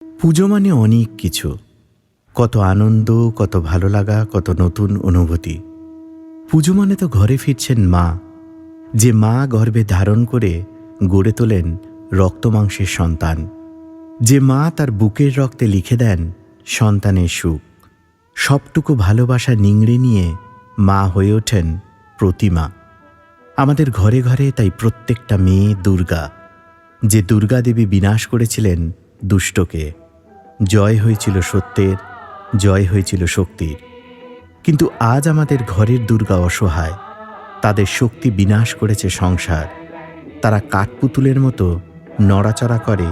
পুজো মানে অনেক কিছু, কত আনন্দ, কত ভালো লাগা, কত নতুন অনুভূতি। পুজো মানে তো ঘরে ফিরছেন মা, যে মা গর্ভে ধারণ করে গড়ে তোলেন রক্তমাংসের সন্তান, যে মা তার বুকের রক্তে লিখে দেন সন্তানের সুখ। সবটুকু ভালোবাসা নিংড়ে নিয়ে মা হয়ে ওঠেন প্রতিমা। আমাদের ঘরে ঘরে তাই প্রত্যেকটা মেয়ে দুর্গা, যে দুর্গা দেবী বিনাশ করেছিলেন দুষ্টকে। জয় হয়েছিল সত্যের, জয় হয়েছিল শক্তির। কিন্তু আজ আমাদের ঘরের দুর্গা অসহায়, তাদের শক্তি বিনাশ করেছে সংসার। তারা কাঠপুতুলের মতো নড়াচড়া করে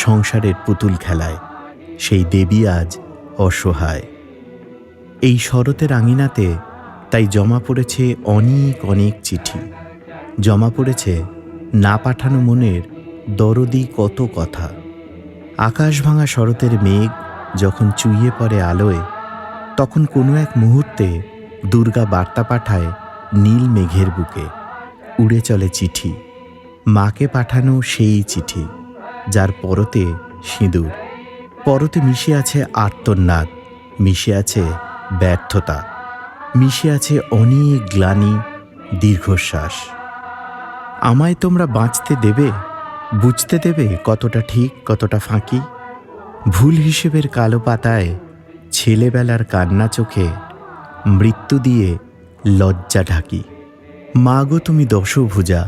সংসারের পুতুল খেলায়। সেই দেবী আজ অসহায়। এই শরতের আঙিনাতে তাই জমা পড়েছে অনেক অনেক চিঠি, জমা পড়েছে না পাঠানো মনের দরদি কত কথা। আকাশ ভাঙা শরতের মেঘ যখন চুইয়ে পড়ে আলোয়, তখন কোনো এক মুহূর্তে দুর্গা বার্তা পাঠায় নীল মেঘের বুকে। উড়ে চলে চিঠি, মাকে পাঠানো সেই চিঠি, যার পরতে সিঁদুর। পরতে মিশে আছে আর্তনাদ, মিশে আছে ব্যর্থতা, মিশে আছে অনেক গ্লানি, দীর্ঘশ্বাস। আমায় তোমরা বাঁচতে দেবে, বুঝতে দেবে কতটা ঠিক কতটা ফাঁকি। ভুল হিসেবের কালো পাতায় ছেলেবেলার কান্না চোখে মৃত্যু দিয়ে লজ্জা ঢাকি। মাগো তুমি দশভুজা,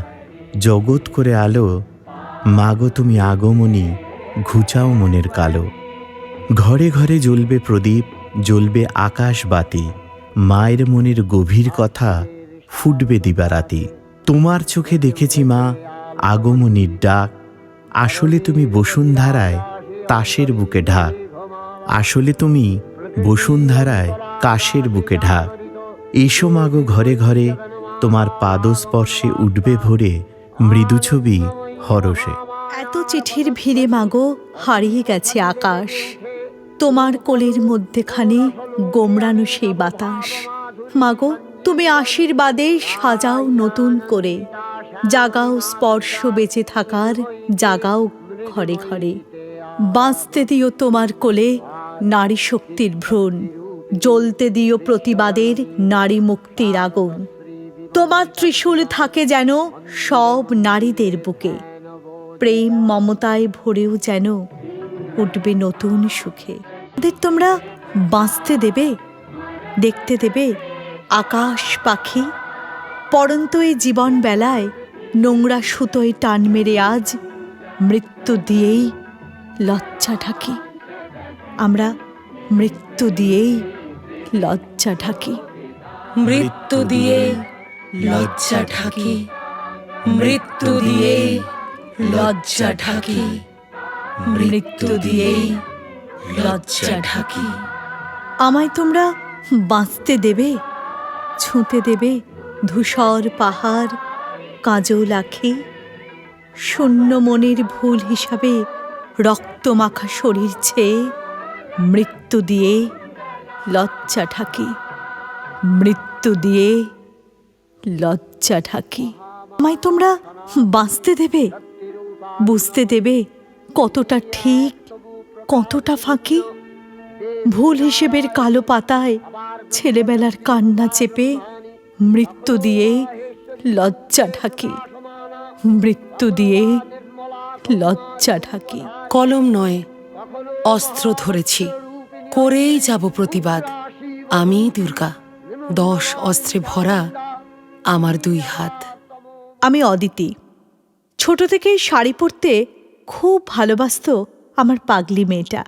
জগৎ করে আলো, মাগো তুমি আগমনী, ঘুচাও মনের কালো। ঘরে ঘরে জ্বলবে প্রদীপ, জ্বলবে আকাশ বাতি, মায়ের মনের গভীর কথা ফুটবে দিবারাতি। তোমার চোখে দেখেছি মা আগমনীর ডাক, আসলে তুমি বসুন্ধরায় তাসের বুকে ঢাক, আসলে তুমি বসুন্ধরায় কাশের বুকে ঢাক। এসো মাগো ঘরে ঘরে, তোমার পাদস্পর্শে উঠবে ভরে মৃদু ছবি হরষে। এত চিঠির ভিড়ে মাগো হারিয়ে গেছে আকাশ, তোমার কোলের মধ্যেখানে গোমড়ানো সেই বাতাস। মাগো তুমি আশীর্বাদে সাজাও নতুন করে, জাগাও স্পর্শ বেঁচে থাকার, জাগাও ঘরে ঘরে। বাঁচতে দিও তোমার কোলে নারী শক্তির ভ্রূণ, জ্বলতে দিও প্রতিবাদের নারী মুক্তির আগুন। তোমার ত্রিশূল থাকে যেন সব নারীদের বুকে, প্রেম মমতায় ভরেও যেন উঠবে নতুন সুখে। ওদের তোমরা বাঁচতে দেবে, দেখতে দেবে আকাশ পাখি। পরন্ত এই জীবন বেলায় নোংরা সুতোয় টান মেরে আজ মৃত্যু দিয়েই লজ্জা ঢাকি। আমরা মৃত্যু দিয়েই লজ্জা ঢাকি। মৃত্যু দিয়ে লজ্জা ঢাকি, মৃত্যু দিয়ে লজ্জা ঢাকি, মৃত্যু দিয়ে লজ্জা ঢাকি। আমায় তোমরা বাঁচতে দেবে, ছুঁতে দেবে ধূসর পাহাড়, কাজল আঁখি। শূন্য মনের ভুল হিসাবে রক্তমাখা শরীর ছেয়ে মৃত্যু দিয়ে লজ্জা ঢাকি, মৃত্যু দিয়ে লজ্জা ঢাকি। আমায় তোমরা বাঁচতে দেবে, বুঝতে দেবে কতটা ঠিক কতটা ফাঁকি। ভুল হিসেবের কালো পাতায় ছেলেবেলার কান্না চেপে মৃত্যু দিয়ে লজ্জা ঢাকি, মৃত্যু দিয়ে লজ্জা ঢাকি। কলম নয় অস্ত্র ধরেছি, করেই যাব প্রতিবাদ। আমি দুর্গা, 10 অস্ত্রে ভরা আমার 2 হাত। আমি অদিতি। ছোট থেকেই শাড়ি পরতে খুব ভালোবাসতো আমার পাগলি মেয়েটা।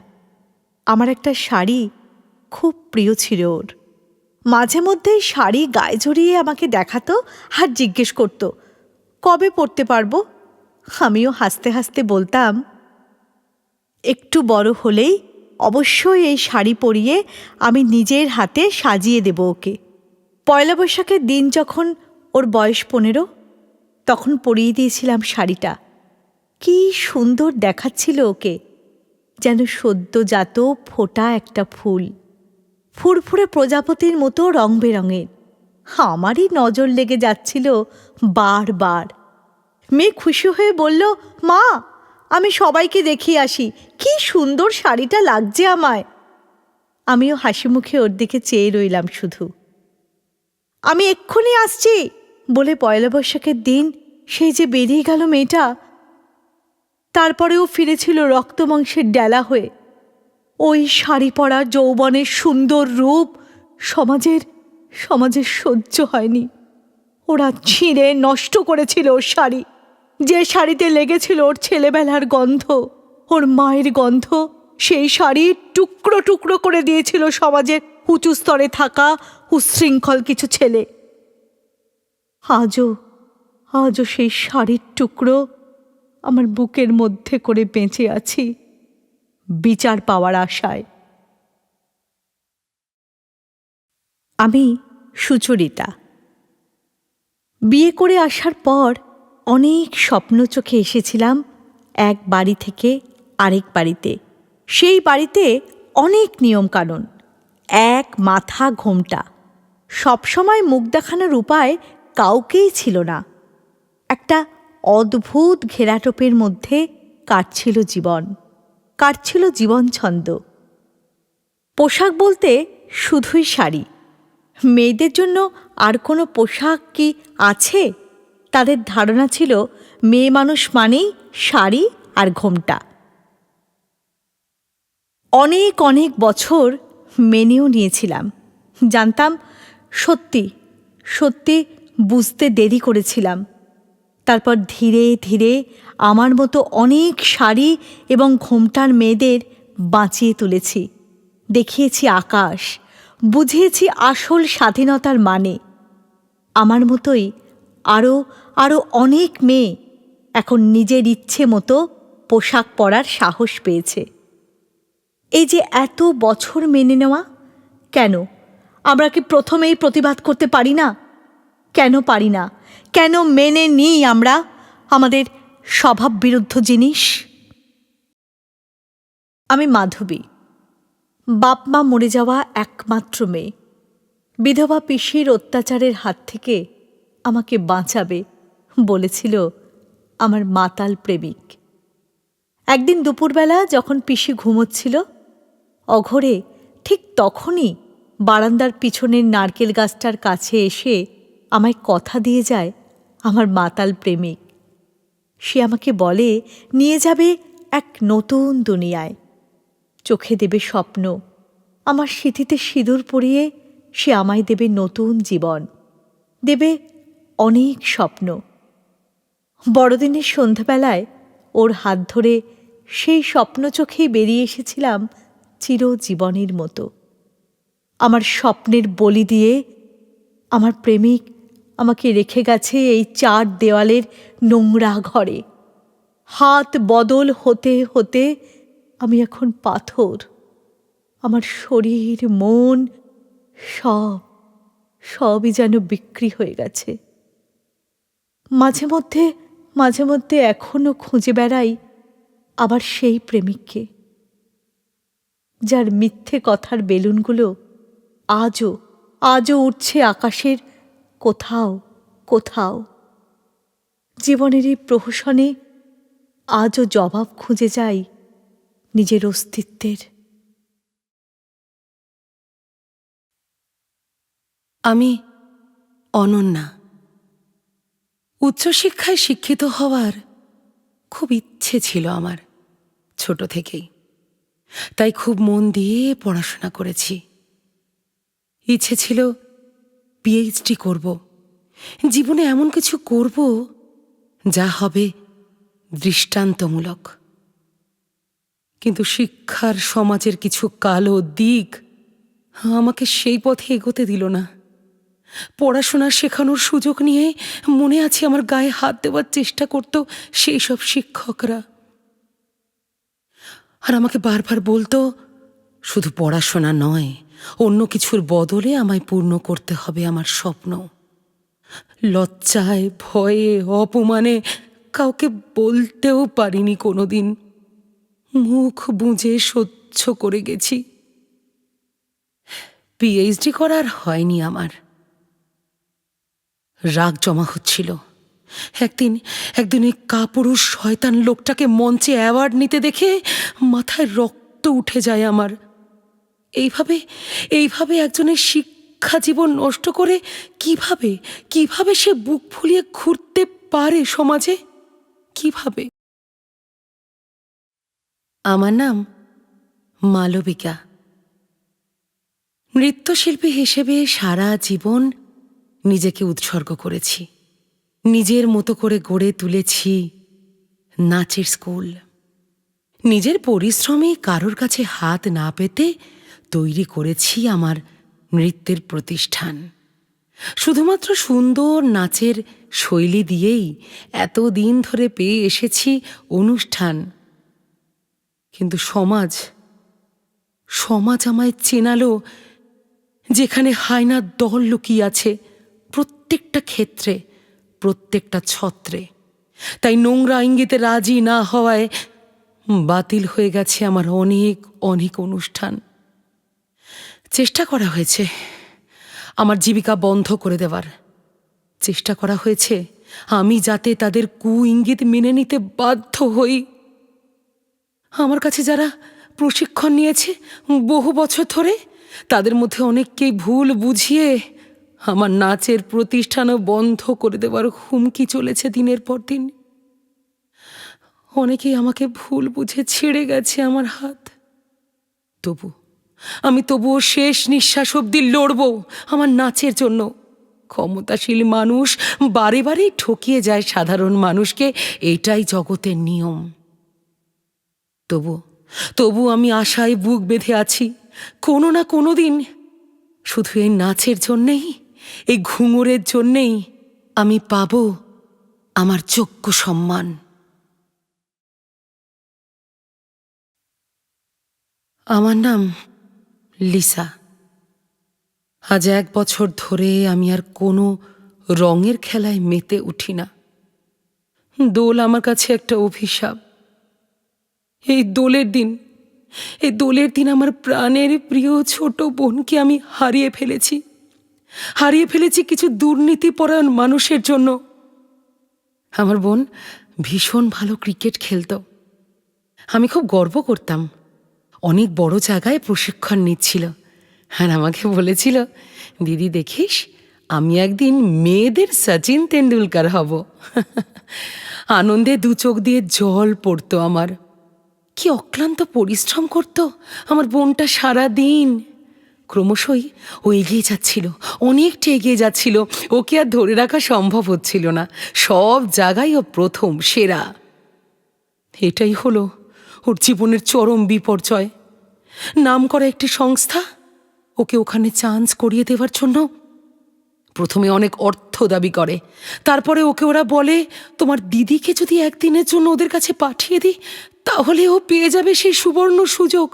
আমার একটা শাড়ি খুব প্রিয় ছিল ওর। মাঝে মধ্যেই শাড়ি গায়ে জড়িয়ে আমাকে দেখাতো আর জিজ্ঞেস করতো কবে পরতে পারবো। আমিও হাসতে হাসতে বলতাম একটু বড় হলেই অবশ্যই এই শাড়ি পরিয়ে আমি নিজের হাতে সাজিয়ে দেব ওকে। পয়লা বৈশাখের দিন যখন ওর বয়স 15, তখন পরিয়ে দিয়েছিলাম শাড়িটা। কি সুন্দর দেখাচ্ছিল ওকে, যেন সদ্যজাত ফোটা একটা ফুল, ফুরফুরে প্রজাপতির মতো রং বেরঙের। আমারই নজর লেগে যাচ্ছিল বারবার। মেয়ে খুশি হয়ে বলল, মা আমি সবাইকে দেখিয়ে আসি কি সুন্দর শাড়িটা লাগছে আমায়। আমিও হাসি মুখে ওর দিকে চেয়ে রইলাম শুধু। আমি এক্ষুনি আসছি বলে পয়লা বৈশাখের দিন সেই যে বেরিয়ে গেল মেয়েটা। তারপরেও ফিরেছিল রক্তমাংসের ডেলা হয়ে। ওই শাড়ি পরা যৌবনের সুন্দর রূপ সমাজের সহ্য হয়নি। ওরা ছিঁড়ে নষ্ট করেছিল ওর শাড়ি, যে শাড়িতে লেগেছিল ওর ছেলেবেলার গন্ধ, ওর মায়ের গন্ধ। সেই শাড়ি টুকরো টুকরো করে দিয়েছিল সমাজের উঁচু স্তরে থাকা উচ্ছৃঙ্খল কিছু ছেলে। আজও সেই শাড়ির টুকরো আমার বুকের মধ্যে করে বেঁচে আছি বিচার পাওয়ার আশায়। আমি সুচরিতা। বিয়ে করে আসার পর অনেক স্বপ্ন চোখে এসেছিলাম এক বাড়ি থেকে আরেক বাড়িতে। সেই বাড়িতে অনেক নিয়মকানুন, এক মাথা ঘোমটা, সবসময় মুখ দেখানোর উপায় কাউকেই ছিল না। একটা অদ্ভুত ঘেরাটোপের মধ্যে কাটছিল জীবন ছন্দ। পোশাক বলতে শুধুই শাড়ি। মেয়েদের জন্য আর কোনো পোশাক কি আছে? তাদের ধারণা ছিল মেয়ে মানুষ মানেই শাড়ি আর ঘোমটা। অনেক অনেক বছর মেনেও নিয়েছিলাম। জানতাম সত্যি সত্যি বুঝতে দেরি করেছিলাম। তারপর ধীরে ধীরে আমার মতো অনেক শাড়ি এবং ঘোমটার মেয়েদের বাঁচিয়ে তুলেছি, দেখিয়েছি আকাশ, বুঝিয়েছি আসল স্বাধীনতার মানে। আমার মতোই আরও অনেক মেয়ে এখন নিজের ইচ্ছে মতো পোশাক পরার সাহস পেয়েছে। এই যে এত বছর মেনে নেওয়া, কেন আমরা কি প্রথমেই প্রতিবাদ করতে পারি না? কেন পারি না? কেন মেনে নিই আমরা আমাদের স্বভাব বিরুদ্ধ জিনিস? আমি মাধবী, বাপ মা মরে যাওয়া একমাত্র মেয়ে। বিধবা পিসির অত্যাচারের হাত থেকে আমাকে বাঁচাবে বলেছিল আমার মাতাল প্রেমিক। একদিন দুপুরবেলা যখন পিসি ঘুমোচ্ছিল, অঘোরে ঠিক তখনই বারান্দার পিছনের নারকেল গাছটার কাছে এসে আমায় কথা দিয়ে যায় আমার মাতাল প্রেমিক। সে আমাকে বলে নিয়ে যাবে এক নতুন দুনিয়ায়, চোখে দেবে স্বপ্ন। আমার স্মৃতিতে সিঁদুর পরিয়ে সে আমায় দেবে নতুন জীবন, দেবে অনেক স্বপ্ন। বড়দিনের সন্ধ্যাবেলায় ওর হাত ধরে সেই স্বপ্ন চোখেই বেরিয়ে এসেছিলাম চিরজীবনের মতো। আমার স্বপ্নের বলি দিয়ে আমার প্রেমিক আমাকে রেখে গেছে এই চার দেওয়ালের নোংরা ঘরে। হাত বদল হতে হতে আমি এখন পাথর। আমার শরীর মন সবই যেন বিক্রি হয়ে গেছে। মাঝে মধ্যে এখনো খুঁজে বেড়াই আবার সেই প্রেমিককে, যার মিথ্যে কথার বেলুনগুলো আজও উঠছে আকাশের কোথাও কোথাও। জীবনের এই প্রহসনে আজও জবাব খুঁজে যাই নিজের অস্তিত্বের। আমি অনন্যা। উচ্চশিক্ষায় শিক্ষিত হওয়ার খুব ইচ্ছে ছিল আমার ছোট থেকেই, তাই খুব মন দিয়ে পড়াশোনা করেছি। ইচ্ছে ছিল পিএইচডি করব, জীবনে এমন কিছু করব যা হবে দৃষ্টান্তমূলক। কিন্তু শিক্ষার সমাজের কিছু কালো দিক আমাকে সেই পথে এগোতে দিল না। পড়াশোনা শেখানোর সুযোগ নিয়ে মনে আছে আমার গায়ে হাত দেওয়ার চেষ্টা করত সেই সব শিক্ষকরা, আর আমাকে বারবার বলতো শুধু পড়াশোনা নয়, অন্য কিছুর বদলে আমায় পূর্ণ করতে হবে আমার স্বপ্ন। লজ্জায়, ভয়ে, অপমানে কাউকে বলতেও পারিনি কোনোদিন, মুখ বুজে সহ্য করে গেছি। পিএইচডি করার হয়নি আমার। রাগ জমা হচ্ছিল, একদিন একদিন ওই কাপুরুষ শয়তান লোকটাকে মঞ্চে অ্যাওয়ার্ড নিতে দেখে মাথায় রক্ত উঠে যায় আমার। এইভাবে এইভাবে একজনের শিক্ষা জীবন নষ্ট করে কিভাবে কিভাবে সে বুক ফুলিয়ে ঘুরতে পারে সমাজে, কিভাবে? আমার নাম মালবিকা। নৃত্যশিল্পী হিসেবে সারা জীবন নিজেকে উৎসর্গ করেছি। নিজের মতো করে গড়ে তুলেছি নাচের স্কুল। নিজের পরিশ্রমে কারোর কাছে হাত না পেতে তৈরি করেছি আমার নৃত্যের প্রতিষ্ঠান। শুধুমাত্র সুন্দর নাচের শৈলী দিয়েই এতদিন ধরে পেয়ে এসেছি অনুষ্ঠান। কিন্তু সমাজ আমায় চেনালো যেখানে হায়নার দল লুকিয়ে আছে প্রত্যেকটা ক্ষেত্রে, প্রত্যেকটা ছত্রে। তাই নোংরা ইঙ্গিতে রাজি না হওয়ায় বাতিল হয়ে গেছে আমার অনেক অনেক অনুষ্ঠান। চেষ্টা করা হয়েছে আমার জীবিকা বন্ধ করে দেওয়ার। চেষ্টা করা হয়েছে আমি যাতে তাদের কু ইঙ্গিত মেনে নিতে বাধ্য হই। আমার কাছে যারা প্রশিক্ষণ নিয়েছে বহু বছর ধরে, তাদের মধ্যে অনেককেই ভুল বুঝিয়ে আমার নাচের প্রতিষ্ঠানও বন্ধ করে দেওয়ার হুমকি চলেছে দিনের পর দিন। অনেকেই আমাকে ভুল বুঝে ছেড়ে গেছে আমার হাত। তবুও শেষ নিঃশ্বাস অবধি লড়ব আমার নাচের জন্য। ক্ষমতাশীল মানুষ বারে বারেই ঠকিয়ে যায় সাধারণ মানুষকে, এটাই জগতের নিয়ম। তবু আমি আশায় বুক বেঁধে আছি। কোনো না কোনো দিন শুধু এই নাচের জন্যেই, এই ঘুঙুরের জন্যেই আমি পাব আমার যোগ্য সম্মান। আমার নাম লিসা। আজ 1 বছর ধরে আমি আর কোনো রঙের খেলায় মেতে উঠি না। দোল আমার কাছে একটা অভিশাপ। এই দোলের দিন আমার প্রাণের প্রিয় ছোট বোনকে আমি হারিয়ে ফেলেছি কিছু দুর্নীতিপরায়ণ মানুষের জন্য। আমার বোন ভীষণ ভালো ক্রিকেট খেলত। আমি খুব গর্ব করতাম। অনেক বড় জায়গায় প্রশিক্ষণ নিচ্ছিল, আর আমাকে বলেছিল, দিদি দেখিস আমি একদিন মেয়েদের সচিন তেন্ডুলকার হব। আনন্দে 2 চোখ দিয়ে জল পড়তো আমার। কি অক্লান্ত পরিশ্রম করত আমার বোনটা সারা দিন। ক্রমশই ও এগিয়ে যাচ্ছিল, অনেকটা এগিয়ে যাচ্ছিল। ওকে আর ধরে রাখা সম্ভব হচ্ছিল না। সব জায়গায় ও প্রথম, সেরা। এটাই হলো ওর জীবনের চরম বিপর্যয়। নামকরা একটি সংস্থা ওকে ওখানে চান্স করিয়ে দেওয়ার জন্য প্রথমে অনেক অর্থ দাবি করে। তারপরে ওকে ওরা বলে, তোমার দিদিকে যদি একদিনের জন্য ওদের কাছে পাঠিয়ে দিই তাহলে ও পেয়ে যাবে সেই সুবর্ণ সুযোগ।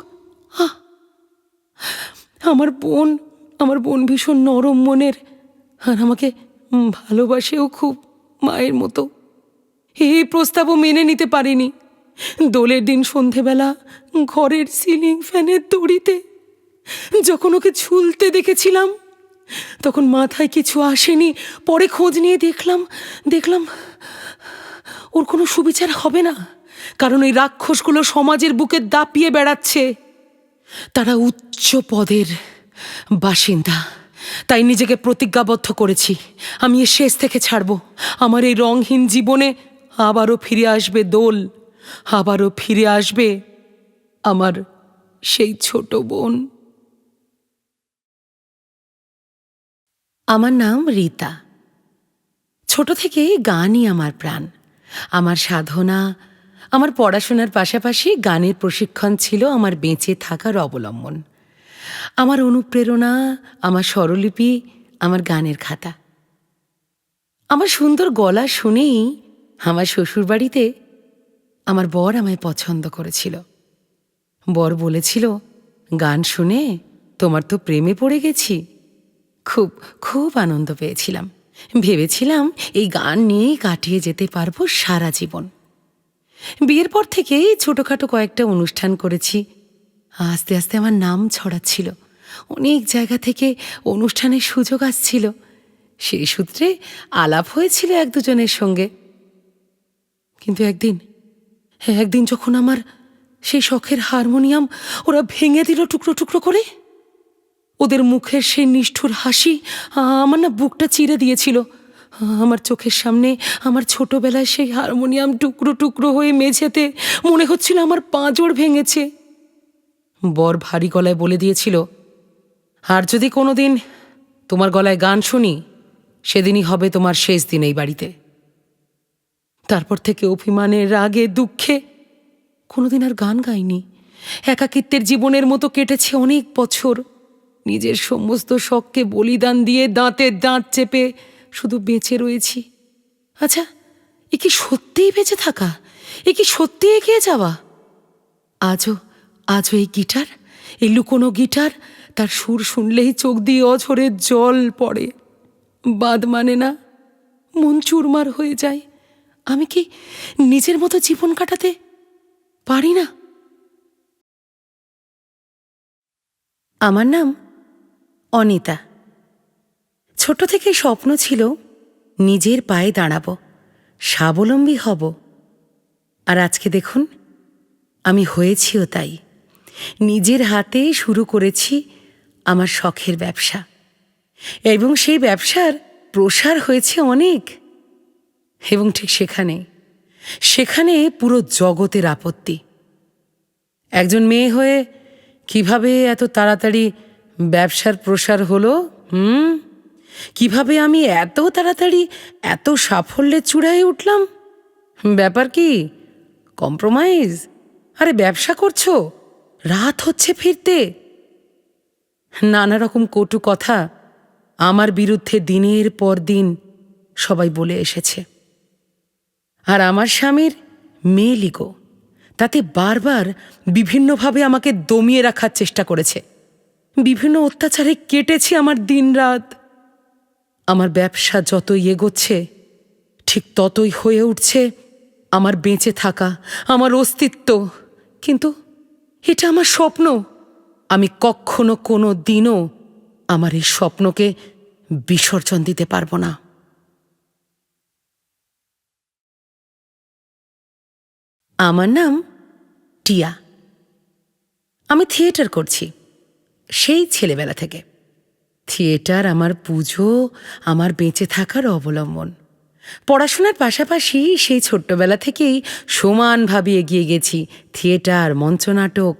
আমার বোন ভীষণ নরম মনের, আর আমাকে ভালোবাসেও খুব, মায়ের মতো। এই প্রস্তাবও মেনে নিতে পারিনি। দোলের দিন সন্ধেবেলা ঘরের সিলিং ফ্যানের দড়িতে যখন ওকে ঝুলতে দেখেছিলাম তখন মাথায় কিছু আসেনি। পরে খোঁজ নিয়ে দেখলাম ওর কোনো সুবিচার হবে না, কারণ এই রাক্ষসগুলো সমাজের বুকে দাপিয়ে বেড়াচ্ছে। তারা উচ্চ পদের বাসিন্দা। তাই নিজেকে প্রতিজ্ঞাবদ্ধ করেছি, আমি এ শেষ থেকে ছাড়ব। আমার এই রংহীন জীবনে আবারও ফিরে আসবে দোল, আবারও ফিরে আসবে আমার সেই ছোট বোন। আমার নাম রীতা। ছোট থেকেই গানই আমার প্রাণ, আমার সাধনা। আমার পড়াশোনার পাশাপাশি গানের প্রশিক্ষণ ছিল আমার বেঁচে থাকার অবলম্বন। আমার অনুপ্রেরণা, আমার স্বরলিপি, আমার গানের খাতা। আমার সুন্দর গলা শুনেই আমার শ্বশুরবাড়িতে আমার বর আমায় পছন্দ করেছিল। বর বলেছিল, গান শুনে তোমার তো প্রেমে পড়ে গেছি। খুব খুব আনন্দ পেয়েছিলাম। ভেবেছিলাম এই গান নিয়েই কাটিয়ে যেতে পারবো সারা জীবন। বিয়ের পর থেকেই ছোটখাটো কয়েকটা অনুষ্ঠান করেছি। আস্তে আস্তে আমার নাম ছড়াচ্ছিল। অনেক জায়গা থেকে অনুষ্ঠানের সুযোগ আসছিল। সেই সূত্রে আলাপ হয়েছিল এক দুজনের সঙ্গে। কিন্তু একদিন যখন আমার সেই শখের হারমোনিয়াম ওরা ভেঙে দিল টুকরো টুকরো করে, ওদের মুখের সেই নিষ্ঠুর হাসি আমার না বুকটা চিরে দিয়েছিল। আমার চোখের সামনে আমার ছোটবেলায় সেই হারমোনিয়াম টুকরো টুকরো হয়ে মেঝেতে, মনে হচ্ছিল আমার পাঁজর ভেঙেছে। বর ভারী গলায় বলে দিয়েছিল, আর যদি কোনোদিন তোমার গলায় গান শুনি, সেদিনই হবে তোমার শেষ দিন এই বাড়িতে। তারপর থেকে অভিমানে, রাগে, দুঃখে কোনোদিন আর গান গাইনি। একাকিত্বের জীবনের মতো কেটেছে অনেক বছর। নিজের সমস্ত শখকে বলিদান দিয়ে দাঁতে দাঁত চেপে শুধু বেঁচে রয়েছি। আচ্ছা, এ কি সত্যিই বেঁচে থাকা? এ কি সত্যি এগিয়ে যাওয়া? আজও এই গিটার, এই লুকোনো গিটার, তার সুর শুনলেই চোখ দিয়ে অঝরে জল পড়ে। বাদ মানে না, মন চুরমার হয়ে যায়। আমি কি নিজের মতো জীবন কাটাতে পারি না? আমার নাম অনিতা। ছোট থেকে স্বপ্ন ছিল নিজের পায়ে দাঁড়াবো, স্বাবলম্বী হব। আর আজকে দেখুন, আমি হয়েছিও তাই। নিজের হাতে শুরু করেছি আমার শখের ব্যবসা, এবং সেই ব্যবসার প্রসার হয়েছে অনেক। এবং ঠিক সেখানে পুরো জগতের আপত্তি। একজন মেয়ে হয়ে কিভাবে এত তাড়াতাড়ি ব্যবসার প্রসার হলো? কিভাবে আমি এত তাড়াতাড়ি এত সাফল্যের চূড়ায় উঠলাম? ব্যাপার কি? কম্প্রোমাইজ? আরে ব্যবসা করছো, রাত হচ্ছে ফিরতে। নানা রকম কটু কথা আমার বিরুদ্ধে দিনের পর দিন সবাই বলে এসেছে। আর আমার স্বামীর মেয়ে লিগো, তাতে বারবার বিভিন্নভাবে আমাকে দমিয়ে রাখার চেষ্টা করেছে। বিভিন্ন অত্যাচারে কেটেছে আমার দিনরাত। আমার ব্যবসা যতই এগোচ্ছে, ঠিক ততই হয়ে উঠছে আমার বেঁচে থাকা, আমার অস্তিত্ব। কিন্তু এটা আমার স্বপ্ন। আমি কখনো কোনো দিনও আমার এই স্বপ্নকে বিসর্জন দিতে পারবো না। আমার নাম টিয়া। আমি থিয়েটার করছি সেই ছেলেবেলা থেকে। থিয়েটার আমার পুজো, আমার বেঁচে থাকার অবলম্বন। পড়াশোনার পাশাপাশি সেই ছোট্টবেলা থেকেই সমানভাবে এগিয়ে গেছি থিয়েটার, মঞ্চনাটক।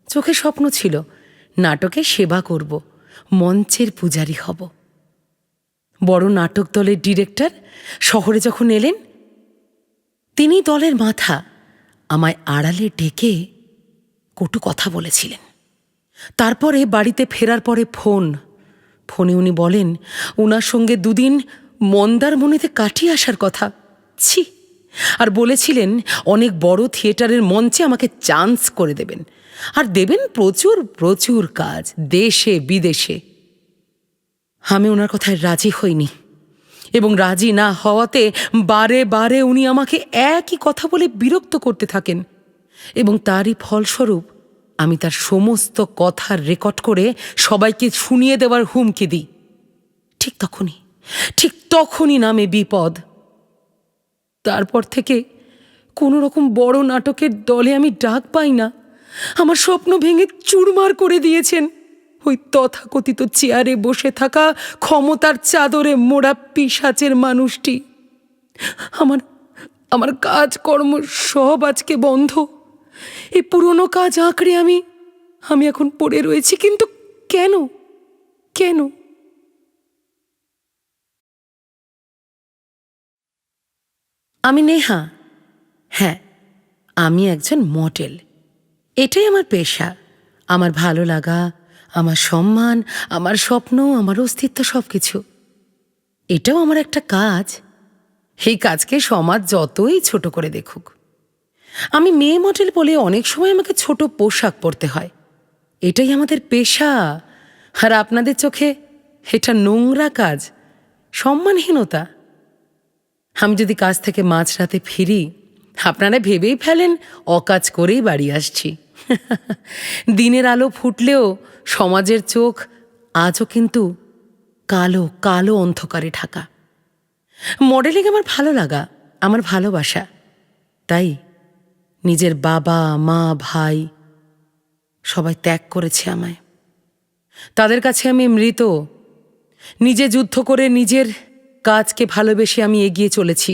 চোখে স্বপ্ন ছিল নাটকে সেবা করব, মঞ্চের পূজারী হব। বড় নাটক দলের ডিরেক্টর শহরে যখন এলেন, তিনি দলের মাথা, আমায় আড়ালে ডেকে কটু কথা বলেছিলেন। তারপরে বাড়িতে ফেরার পরে ফোনে উনি বলেন ওনার সঙ্গে দুদিন মন্দারমণিতে কাটিয়ে আসার কথা। ছি! আর বলেছিলেন অনেক বড় থিয়েটারের মঞ্চে আমাকে চান্স করে দেবেন, আর দেবেন প্রচুর প্রচুর কাজ দেশে বিদেশে। আমি ওনার কথায় রাজি হইনি, এবং রাজি না হওয়াতে বারে বারে উনি আমাকে একই কথা বলে বিরক্ত করতে থাকেন। এবং তারই ফলস্বরূপ আমি তার সমস্ত কথার রেকর্ড করে সবাইকে শুনিয়ে দেওয়ার হুমকি দিই। ঠিক তখনই নামে বিপদ। তারপর থেকে কোনো রকম বড় নাটকের দলে আমি ডাক পাই না। আমার স্বপ্ন ভেঙে চুরমার করে দিয়েছেন ওই তথাকথিত চেয়ারে বসে থাকা ক্ষমতার চাদরে মোড়া পিশাচের মানুষটি। আমার কাজকর্ম সব আজকে বন্ধ। এই পুরনো কাজ আঁকড়ে আমি এখন পড়ে রয়েছি। কিন্তু কেন? আমি নেহা। হ্যাঁ, আমি একজন মডেল। এটাই আমার পেশা, আমার ভালো লাগা, আমার সম্মান, আমার স্বপ্ন, আমার অস্তিত্ব, সবকিছু। এটাও আমার একটা কাজ। এই কাজকে সমাজ যতই ছোট করে দেখুক, আমি মেয়ে মডেল বলে অনেক সময় আমাকে ছোট পোশাক পরতে হয়। এটাই আমাদের পেশা। আর আপনাদের চোখে এটা নোংরা কাজ, সম্মানহীনতা। আমি যদি কাজ থেকে মাঝরাতে ফিরি, আপনারা ভেবেই ফেলেন অকাজ করেই বাড়ি আসছি। দিনের আলো ফুটলেও সমাজের চোখ আজও কিন্তু কালো কালো অন্ধকারে ঢাকা। মডেলিং আমার ভালো লাগা, আমার ভালোবাসা। তাই নিজের বাবা মা ভাই সবাই ত্যাগ করেছে আমায়। তাদের কাছে আমি মৃত। নিজে যুদ্ধ করে নিজের কাজকে ভালোবেসে আমি এগিয়ে চলেছি।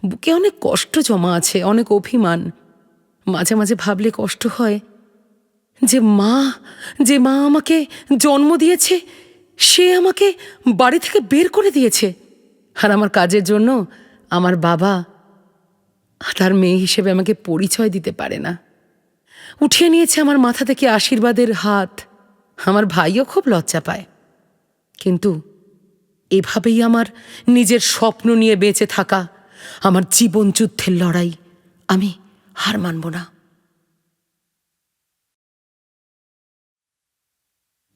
বুকে অনেক কষ্ট জমা আছে, অনেক অভিমান। মাঝে মাঝে ভাবলে কষ্ট হয় যে মা আমাকে জন্ম দিয়েছে, সে আমাকে বাড়ি থেকে বের করে দিয়েছে। আর আমার কাজের জন্য আমার বাবা তার মেয়ে হিসেবে আমাকে পরিচয় দিতে পারে না। উঠিয়ে নিয়েছে আমার মাথা থেকে আশীর্বাদের হাত। আমার ভাইও খুব লজ্জা পায়। কিন্তু এভাবেই আমার নিজের স্বপ্ন নিয়ে বেঁচে থাকা, আমার জীবন যুদ্ধের লড়াই, আমি হার মানব না।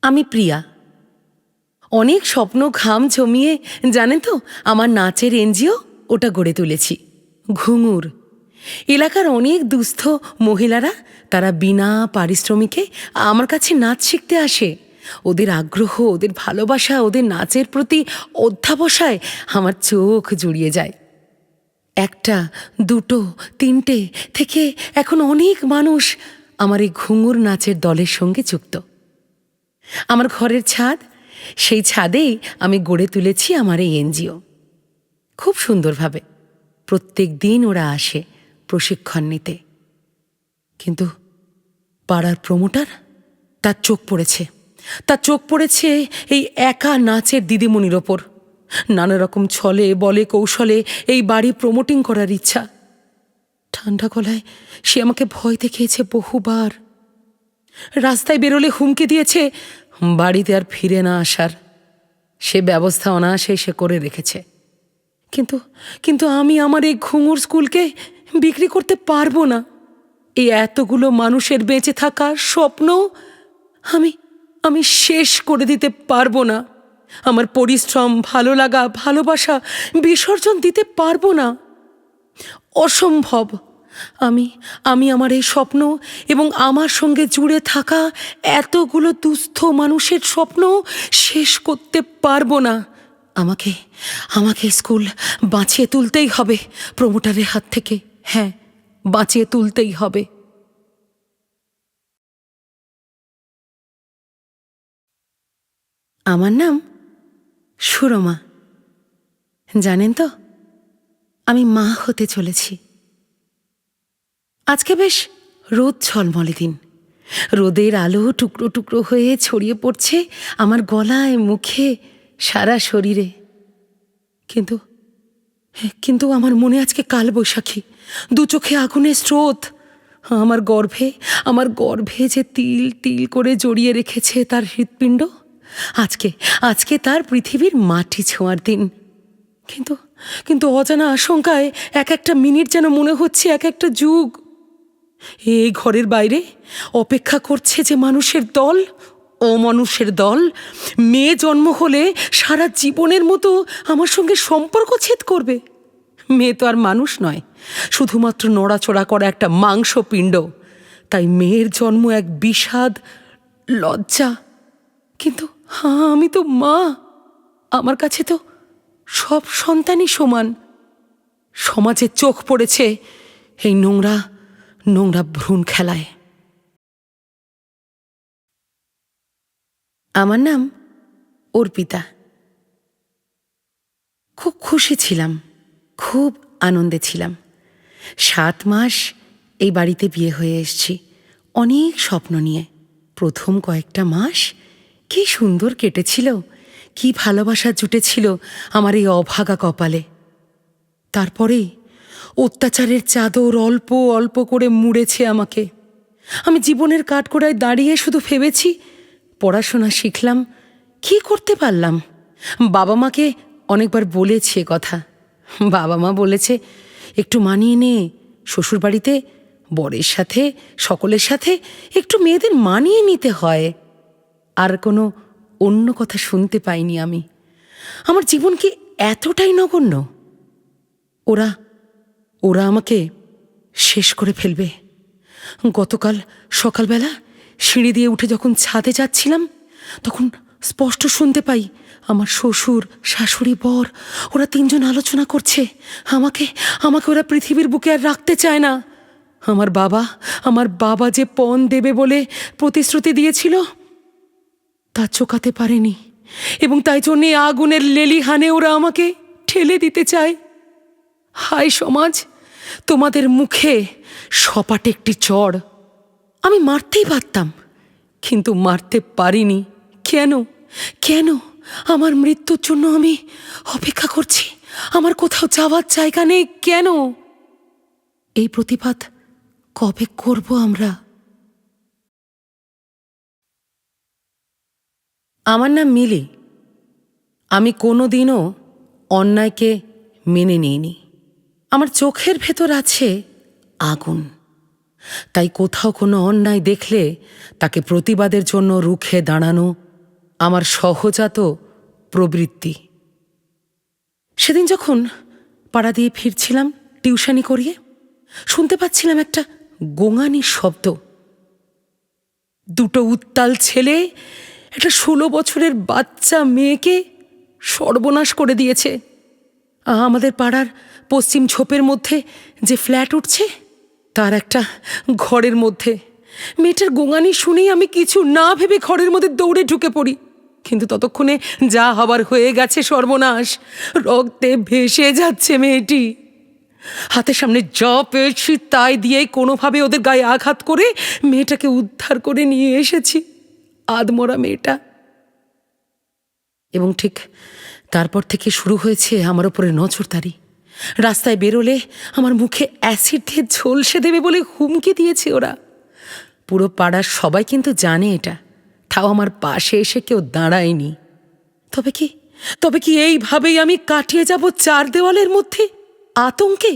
আমি প্রিয়া। অনেক স্বপ্ন ঘাম জমিয়ে জানেন তো আমার নাচের এনজিও ওটা গড়ে তুলেছি, ঘুঙুর। এলাকার অনেক দুস্থ মহিলারা তারা বিনা পারিশ্রমিকে আমার কাছে নাচ শিখতে আসে। ওদের আগ্রহ, ওদের ভালোবাসা, ওদের নাচের প্রতি অধ্যাবসায় আমার চোখ জুড়িয়ে যায়। একটা, দুটো, তিনটে থেকে এখন অনেক মানুষ আমার এই ঘুঙুর নাচের দলের সঙ্গে যুক্ত। আমার ঘরের ছাদ, সেই ছাদেই আমি গড়ে তুলেছি আমার এই এনজিও। খুব সুন্দরভাবে প্রত্যেক দিন ওরা আসে প্রশিক্ষণ নিতে। কিন্তু পাড়ার প্রমোটার, তার চোখ পড়েছে এই একা নাচের দিদিমণির ওপর। নানা রকম ছলে বলে কৌশলে এই বাড়ি প্রমোটিং করার ইচ্ছা। ঠান্ডা গলায় সে আমাকে ভয় দেখিয়েছে বহুবার। রাস্তায় বেরোলে হুমকি দিয়েছে বাড়িতে আর ফিরে না আসার। সে ব্যবস্থা অনায়াসে সে করে রেখেছে। কিন্তু আমি আমার এই ঘুঙুর স্কুলকে বিক্রি করতে পারবো না। এই এতগুলো মানুষের বেঁচে থাকার স্বপ্ন আমি শেষ করে দিতে পারবো না। আমার পরিশ্রম, ভালো লাগা, ভালোবাসা বিসর্জন দিতে পারবো না। অসম্ভব। আমি আমার এই স্বপ্ন এবং আমার সঙ্গে জুড়ে থাকা এতগুলো দুস্থ মানুষের স্বপ্ন শেষ করতে পারবো না। আমাকে স্কুল বাঁচিয়ে তুলতেই হবে প্রমোটারের হাত থেকে। হ্যাঁ, বাঁচিয়ে তুলতেই হবে। আমার নাম সুরমা। জানেন তো, আমি মা হতে চলেছি। আজকে বেশ রোদ ঝলমলে দিন। রোদের আলো টুকরো টুকরো হয়ে ছড়িয়ে পড়ছে আমার গলায়, মুখে, সারা শরীরে। কিন্তু আমার মনে আজকে কালবৈশাখী, দু চোখে আগুনের স্রোত। আমার গর্ভে যে তিল তিল করে জড়িয়ে রেখেছে তার হৃৎপিণ্ড, আজকে তার পৃথিবীর মাটি ছোঁয়ার দিন। কিন্তু অজানা আশঙ্কায় এক একটা মিনিট যেন মনে হচ্ছে এক একটা যুগ। এই ঘরের বাইরে অপেক্ষা করছে যে মানুষের দল, অমানুষের দল। মেয়ে জন্ম হলে সারা জীবনের মতো আমার সঙ্গে সম্পর্ক ছেদ করবে। মেয়ে তো আর মানুষ নয়, শুধুমাত্র নড়াচড়া করা একটা মাংসপিণ্ড। তাই মেয়ের জন্ম এক বিষাদ, লজ্জা। কিন্তু আমি তো মা। আমার কাছে তো সব সন্তানই সমান। সমাজের চোখ পড়েছে এই নোংরা ভ্রূণ খেলায়। আমার নাম অর্পিতা। খুব খুশি ছিলাম, খুব আনন্দে ছিলাম। 7 মাস এই বাড়িতে বিয়ে হয়ে এসেছি, অনেক স্বপ্ন নিয়ে। প্রথম কয়েকটা মাস কি সুন্দর কেটেছিল, কি ভালোবাসা জুটেছিল আমার এই অভাগা কপালে। তারপরেই অত্যাচারের চাদর অল্প অল্প করে মুড়েছে আমাকে। আমি জীবনের কাঠগড়ায় দাঁড়িয়ে শুধু ভেবেছি, পড়াশোনা শিখলাম, কি করতে পারলাম। বাবা মাকে অনেকবার বলেছি এ কথা। বাবা মা বলেছে, একটু মানিয়ে নে, শ্বশুরবাড়িতে বরের সাথে সকলের সাথে একটু মেয়েদের মানিয়ে নিতে হয়। আর কোনো অন্য কথা শুনতে পাইনি আমি। আমার জীবন কি এতটাই নগণ্য? ওরা আমাকে শেষ করে ফেলবে। গতকাল সকালবেলা সিঁড়ি দিয়ে উঠে যখন ছাদে যাচ্ছিলাম, স্পষ্ট শুনতে পাই আমার শ্বশুর, শাশুড়ি, বর ওরা তিনজন আলোচনা করছে। আমাকে আমাকে ওরা পৃথিবীর বুকে আর রাখতে চায় না। আমার বাবা যে পণ দেবে বলে প্রতিশ্রুতি দিয়েছিল তা চোকাতে পারেনি, এবং তাই জন্যে আগুনের লেলিহানে ওরা আমাকে ঠেলে দিতে চায়। হায় সমাজ, তোমাদের মুখে সপাটে একটি চড়। আমি মারতেই পারতাম, কিন্তু মারতে পারিনি। কেন কেন আমার মৃত্যুর জন্য আমি অপেক্ষা করছি? আমার কোথাও যাওয়ার জায়গা নেই কেন? এই প্রতিবাদ কবে করব আমরা? আমার নাম মিলি। আমি কোনোদিনও অন্যায়কে মেনে নিইনি। আমার চোখের ভেতর আছে আগুন। তাই কোথাও কোনো অন্যায় দেখলে তাকে প্রতিবাদের জন্য রুখে দাঁড়ানো আমার সহজাত প্রবৃত্তি। সেদিন যখন পাড়া দিয়ে ফিরছিলাম টিউশনি করিয়ে, শুনতে পাচ্ছিলাম একটা গোঙানির শব্দ। দুটো উত্তাল ছেলে একটা 16 বছরের বাচ্চা মেয়েকে সর্বনাশ করে দিয়েছে। আমাদের পাড়ার পশ্চিম ঝোপের মধ্যে যে ফ্ল্যাট উঠছে তার একটা ঘরের মধ্যে। মেয়েটার গোঙানি শুনেই আমি কিছু না ভেবে ঘরের মধ্যে দৌড়ে ঢুকে পড়ি, কিন্তু ততক্ষণে যা হবার হয়ে গেছে সর্বনাশ। রক্তে ভেসে যাচ্ছে মেয়েটি। হাতের সামনে যা পেয়েছি তাই দিয়েই কোনোভাবে ওদের গায়ে আঘাত করে মেয়েটাকে উদ্ধার করে নিয়ে এসেছি, আধমরা মেয়েটা। এবং ঠিক তারপর থেকে শুরু হয়েছে আমার ওপরে নজরদারি। রাস্তায় বেরোলে আমার মুখে অ্যাসিড দিয়ে ঝলসে দেবে বলে হুমকি দিয়েছে ওরা। পুরো পাড়ার সবাই কিন্তু জানে এটা, তাও আমার পাশে এসে কেউ দাঁড়ায়নি। তবে কি এইভাবেই আমি কাটিয়ে যাব 4 দেওয়ালের মধ্যে আতঙ্কে?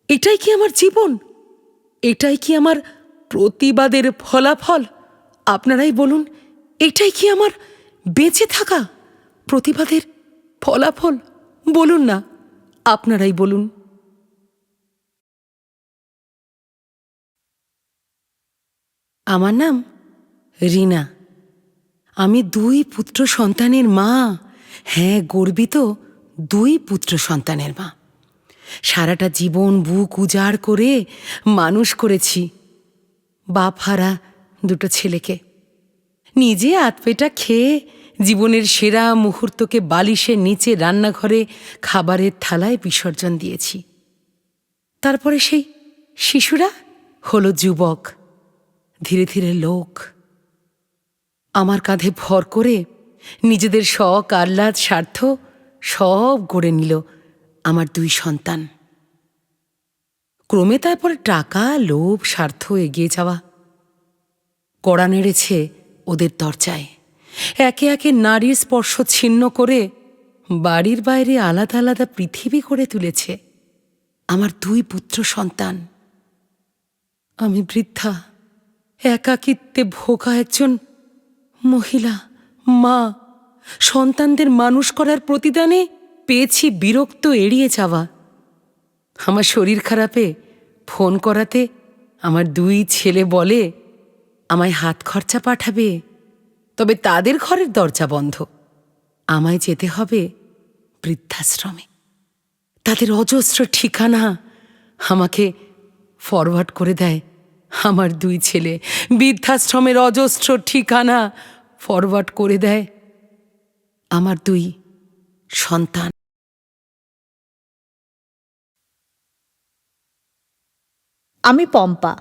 এটাই কি আমার জীবন? এটাই কি আমার প্রতিবাদের ফলাফল? আপনারাই বলুন, এটাই কি আমার বেঁচে থাকা প্রতিবাদের ফলাফল? বলুন না, আপনারাই বলুন। আমার নাম রিনা। আমি 2 পুত্র সন্তানের মা। হ্যাঁ, গর্বিত 2 পুত্র সন্তানের মা। সারাটা জীবন বুক উজাড় করে মানুষ করেছি বাপ হারা 2 ছেলেকে। নিজে আতপেটা খেয়ে জীবনের সেরা মুহূর্তকে বালিশের নিচে রান্নাঘরে খাবারের থালায় বিসর্জন দিয়েছি। তারপরে সেই শিশুরা হলো যুবক, ধীরে ধীরে লোক। আমার কাঁধে ভর করে নিজেদের শখ, আহ্লাদ, স্বার্থ সব গড়ে নিল আমার 2 সন্তান। ক্রমে তারপরে টাকা, লোভ, স্বার্থ এগিয়ে যাওয়া কড়া নেড়েছে ওদের দরজায়। একে একে নারীর স্পর্শ ছিন্ন করে বাড়ির বাইরে আলাদা আলাদা পৃথিবী করে তুলেছে আমার 2 পুত্র সন্তান। আমি বৃদ্ধা, একাকিত্বে ভোগা একজন মহিলা, মা। সন্তানদের মানুষ করার প্রতিদানে পেয়েছি বিরক্ত এড়িয়ে যাওয়া। আমার শরীর খারাপে ফোন করাতে আমার 2 ছেলে বলে আমায় হাত খরচা পাঠাবে, তবে তাদের ঘরের দরজা বন্ধ। আমায় যেতে হবে বৃদ্ধাশ্রমে। তাদের অজস্র ঠিকানা আমাকে ফরওয়ার্ড করে দেয় আমার 2 ছেলে। বৃদ্ধাশ্রমের অজস্র ঠিকানা ফরওয়ার্ড করে দেয় আমার 2 সন্তান। আমি পম্পা।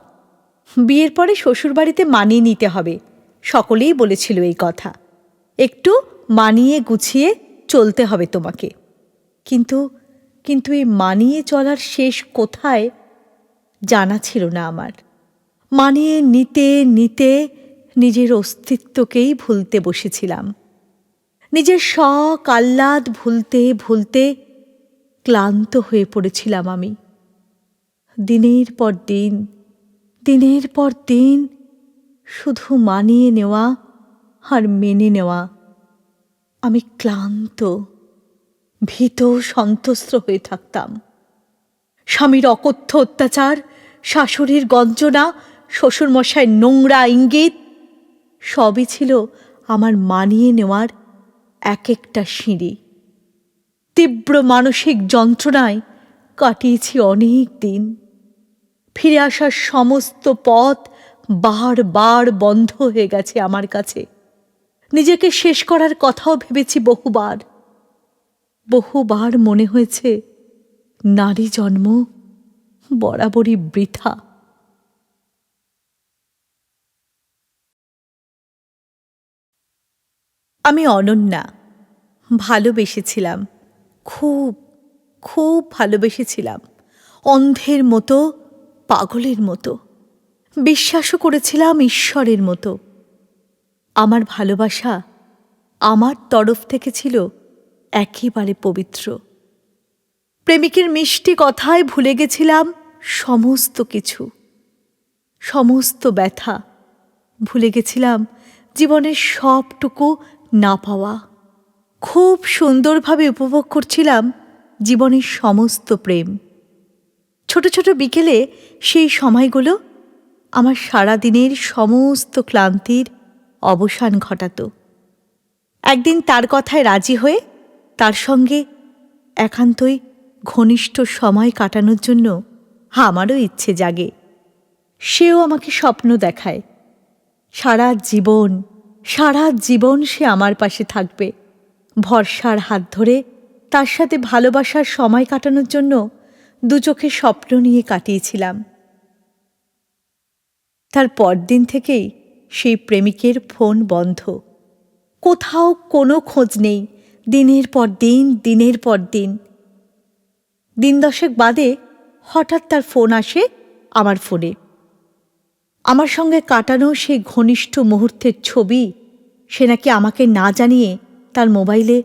বিয়ের পরে শ্বশুরবাড়িতে মানিয়ে নিতে হবে, সকলেই বলেছিল এই কথা। একটু মানিয়ে গুছিয়ে চলতে হবে তোমাকে। কিন্তু এই মানিয়ে চলার শেষ কোথায় জানা ছিল না আমার। মানিয়ে নিতে নিতে নিজের অস্তিত্বকেই ভুলতে বসেছিলাম। নিজের শখ, আহ্লাদ ভুলতে ভুলতে ক্লান্ত হয়ে পড়েছিলাম আমি। দিনের পর দিন শুধু মানিয়ে নেওয়া আর মেনে নেওয়া। আমি ক্লান্ত, ভীত, সন্ত্রস্ত হয়ে থাকতাম। স্বামীর অকথ্য অত্যাচার, শাশুড়ির গঞ্জনা, শ্বশুরমশাইয়ের নোংরা ইঙ্গিত সবই ছিল আমার মানিয়ে নেওয়ার এক একটা সিঁড়ি। তীব্র মানসিক যন্ত্রণায় কাটিয়েছি অনেক দিন। ফিরে আসার সমস্ত পথ বারবার বন্ধ হয়ে গেছে আমার কাছে। নিজেকে শেষ করার কথাও ভেবেছি বহুবার। বহুবার মনে হয়েছে নারী জন্ম বরাবরই বৃথা। আমি অনন্যা, ভালোবেসেছিলাম, খুব খুব ভালোবেসেছিলাম, অন্ধের মতো, পাগলের মতো। বিশ্বাসও করেছিলাম ঈশ্বরের মতো। আমার ভালোবাসা আমার তরফ থেকে ছিল একেবারে পবিত্র। প্রেমিকের মিষ্টি কথায় ভুলে গেছিলাম সমস্ত কিছু, সমস্ত ব্যথা। ভুলে গেছিলাম জীবনের সবটুকু না পাওয়া। খুব সুন্দরভাবে উপভোগ করছিলাম জীবনের সমস্ত প্রেম। ছোট ছোট বিকেলে সেই সময়গুলো আমার সারাদিনের সমস্ত ক্লান্তির অবসান ঘটাত। একদিন তার কথায় রাজি হয়ে তার সঙ্গে একান্তই ঘনিষ্ঠ সময় কাটানোর জন্য আমারও ইচ্ছে জাগে। সেও আমাকে স্বপ্ন দেখায় সারা জীবন সে আমার পাশে থাকবে। ভরসার হাত ধরে তার সাথে ভালোবাসার সময় কাটানোর জন্য দু চোখে স্বপ্ন নিয়ে কাটিয়েছিলাম। তার পরদিন থেকেই সেই প্রেমিকের ফোন বন্ধ। কোথাও কোনো খোঁজ নেই। দিনের পর দিন। দিন দশেক বাদে হঠাৎ তার ফোন আসে আমার ফোনে। আমার সঙ্গে কাটানো সেই ঘনিষ্ঠ মুহূর্তের ছবি সে নাকি আমাকে না জানিয়ে তার মোবাইলে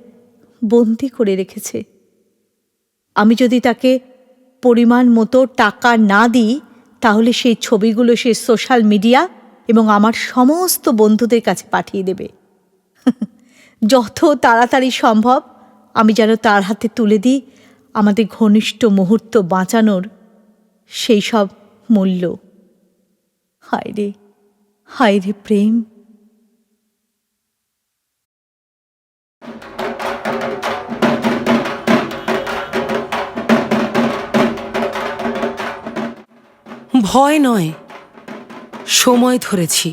বন্দি করে রেখেছে। আমি যদি তাকে পরিমাণ মতো টাকা না দিই তাহলে সেই ছবিগুলো সে সোশ্যাল মিডিয়া এবং আমার সমস্ত বন্ধুদের কাছে পাঠিয়ে দেবে। যত তাড়াতাড়ি সম্ভব আমি যেন তার হাতে তুলে দিই আমাদের ঘনিষ্ঠ মুহূর্ত বাঁচানোর সেই সব মূল্য। হায় রে প্রেম। ভয় নয়, সময় ধরেছি,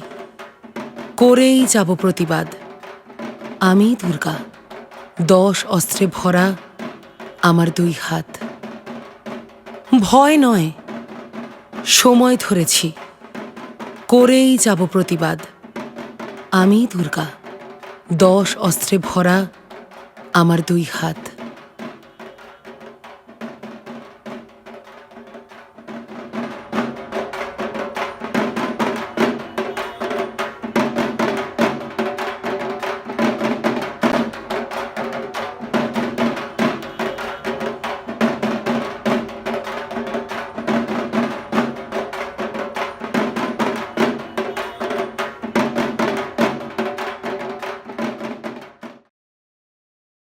করেই যাব প্রতিবাদ। আমি দুর্গা, 10 অস্ত্রে ভরা আমার 2 হাত। ভয় নয়, সময় ধরেছি, করেই যাব প্রতিবাদ। আমি দুর্গা, 10 অস্ত্রে ভরা আমার 2 হাত।